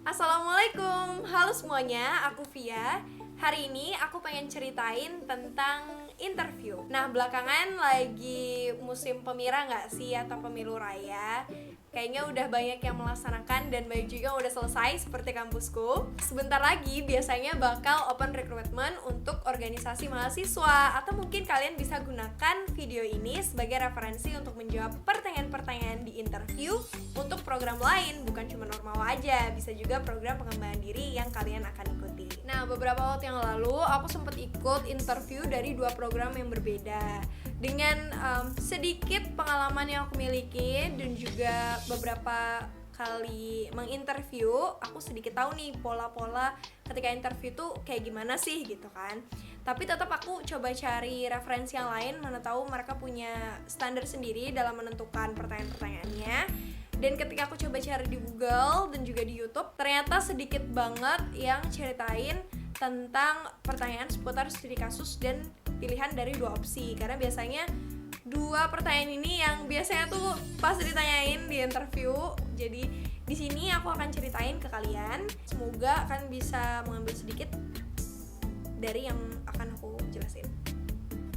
Assalamualaikum, halo semuanya, aku Via. Hari ini aku pengen ceritain tentang interview. Nah, belakangan lagi musim pemira nggak sih, atau pemilu raya? Kayaknya udah banyak yang melaksanakan dan banyak juga yang udah selesai seperti kampusku. Sebentar lagi biasanya bakal open recruitment untuk organisasi mahasiswa. Atau mungkin kalian bisa gunakan video ini sebagai referensi untuk menjawab pertanyaan-pertanyaan di interview untuk program lain, bukan cuma normal aja, bisa juga program pengembangan diri yang kalian akan ikuti. Nah, beberapa waktu yang lalu aku sempat ikut interview dari dua program yang berbeda. Dengan sedikit pengalaman yang aku miliki dan juga beberapa kali menginterview, aku sedikit tahu nih pola-pola ketika interview tuh kayak gimana sih gitu kan. Tapi tetap aku coba cari referensi yang lain, mana tahu mereka punya standar sendiri dalam menentukan pertanyaan-pertanyaannya. Dan ketika aku coba cari di Google dan juga di YouTube, ternyata sedikit banget yang ceritain tentang pertanyaan seputar studi kasus dan pilihan dari dua opsi. Karena biasanya dua pertanyaan ini yang biasanya tuh pas ditanyain di interview. Jadi di sini aku akan ceritain ke kalian. Semoga akan bisa mengambil sedikit dari yang akan aku jelasin.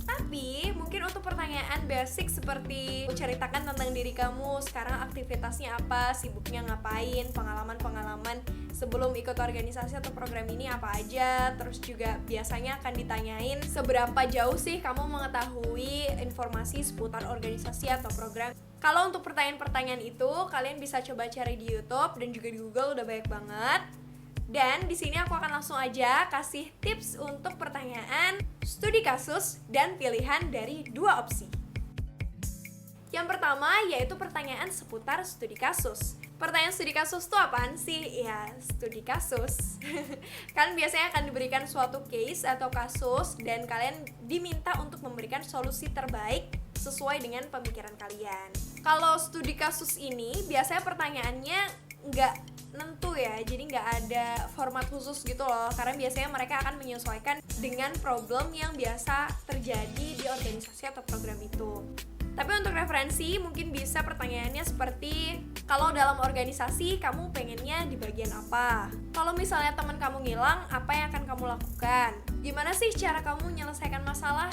Tapi mungkin untuk pertanyaan basic seperti ceritakan tentang diri kamu, sekarang aktivitasnya apa, sibuknya ngapain, pengalaman-pengalaman sebelum ikut organisasi atau program ini apa aja. Terus juga biasanya akan ditanyain seberapa jauh sih kamu mengetahui informasi seputar organisasi atau program. Kalau untuk pertanyaan-pertanyaan itu kalian bisa coba cari di YouTube dan juga di Google, udah banyak banget. Dan di sini aku akan langsung aja kasih tips untuk pertanyaan studi kasus dan pilihan dari dua opsi. Yang pertama yaitu pertanyaan seputar studi kasus. Pertanyaan studi kasus itu apaan sih? Ya, studi kasus. Kalian biasanya akan diberikan suatu case atau kasus dan kalian diminta untuk memberikan solusi terbaik sesuai dengan pemikiran kalian. Kalau studi kasus ini biasanya pertanyaannya nggak nentu ya, jadi nggak ada format khusus gitu loh, karena biasanya mereka akan menyesuaikan dengan problem yang biasa terjadi di organisasi atau program itu. Tapi untuk referensi mungkin bisa pertanyaannya seperti, kalau dalam organisasi kamu pengennya di bagian apa? Kalau misalnya teman kamu ngilang, apa yang akan kamu lakukan? Gimana sih cara kamu menyelesaikan masalah?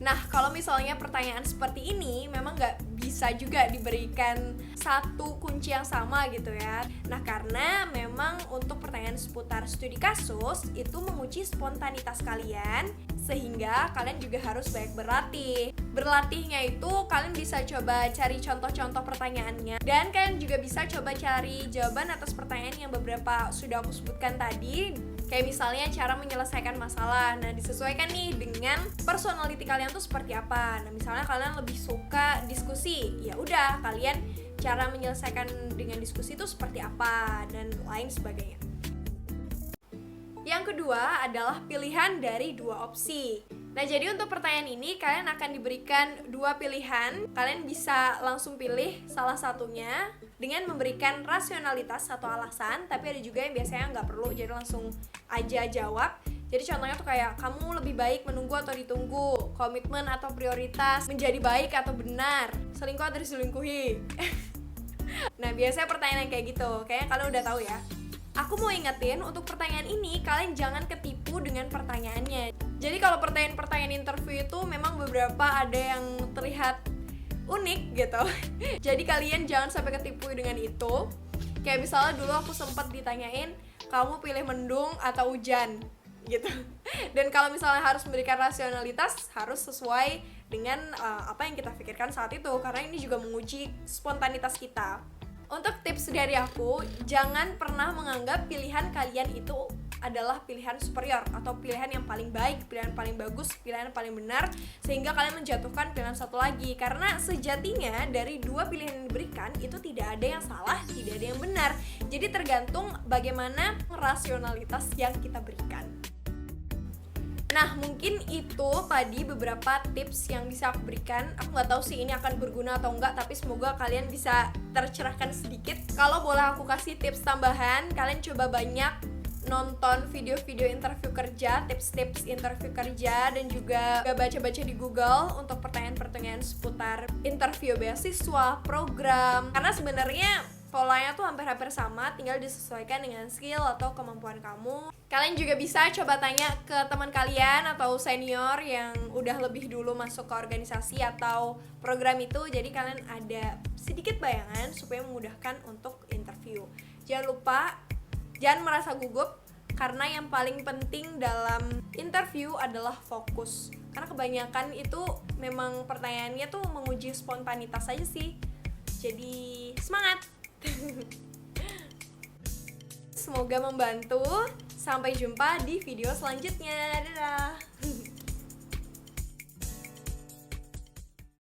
Nah, kalau misalnya pertanyaan seperti ini memang nggak bisa juga diberikan satu kunci yang sama gitu ya. Nah, karena memang untuk pertanyaan seputar studi kasus itu menguji spontanitas kalian, sehingga kalian juga harus banyak berlatih. Berlatihnya itu kalian bisa coba cari contoh-contoh pertanyaannya, dan kalian juga bisa coba cari jawaban atas pertanyaan yang beberapa sudah aku sebutkan tadi. Kayak misalnya cara menyelesaikan masalah. Nah, disesuaikan nih dengan personality kalian tuh seperti apa. Nah, misalnya kalian lebih suka diskusi, ya udah kalian cara menyelesaikan dengan diskusi itu seperti apa dan lain sebagainya. Yang kedua adalah pilihan dari dua opsi. Nah, jadi untuk pertanyaan ini kalian akan diberikan dua pilihan. Kalian bisa langsung pilih salah satunya dengan memberikan rasionalitas atau alasan. Tapi ada juga yang biasanya nggak perlu, jadi langsung aja jawab. Jadi contohnya tuh kayak, kamu lebih baik menunggu atau ditunggu, komitmen atau prioritas, menjadi baik atau benar, selingkuh atau diselingkuhi. Nah, biasanya pertanyaan yang kayak gitu, kayaknya kalian udah tahu ya. Aku mau ingetin, untuk pertanyaan ini kalian jangan ketipu dengan pertanyaannya. Jadi kalau pertanyaan-pertanyaan interview itu memang beberapa ada yang terlihat unik gitu. Jadi kalian jangan sampai ketipu dengan itu. Kayak misalnya dulu aku sempat ditanyain, kamu pilih mendung atau hujan gitu. Dan kalau misalnya harus memberikan rasionalitas, harus sesuai dengan apa yang kita pikirkan saat itu, karena ini juga menguji spontanitas kita. Untuk tips dari aku, jangan pernah menganggap pilihan kalian itu adalah pilihan superior atau pilihan yang paling baik, pilihan paling bagus, pilihan paling benar, sehingga kalian menjatuhkan pilihan satu lagi. Karena sejatinya dari dua pilihan yang diberikan itu tidak ada yang salah, tidak ada yang benar. Jadi tergantung bagaimana rasionalitas yang kita berikan. Nah, mungkin itu tadi beberapa tips yang bisa aku berikan. Aku nggak tahu sih ini akan berguna atau enggak, tapi semoga kalian bisa tercerahkan sedikit. Kalau boleh aku kasih tips tambahan, kalian coba banyak nonton video-video interview kerja, tips-tips interview kerja, dan juga baca-baca di Google untuk pertanyaan-pertanyaan seputar interview beasiswa, program. Karena sebenarnya polanya tuh hampir-hampir sama, tinggal disesuaikan dengan skill atau kemampuan kamu. Kalian juga bisa coba tanya ke teman kalian atau senior yang udah lebih dulu masuk ke organisasi atau program itu, jadi kalian ada sedikit bayangan supaya memudahkan untuk interview. Jangan lupa, jangan merasa gugup, karena yang paling penting dalam interview adalah fokus. Karena kebanyakan itu memang pertanyaannya tuh menguji spontanitas aja sih. Jadi semangat! Semoga membantu. Sampai jumpa di video selanjutnya. Dadah!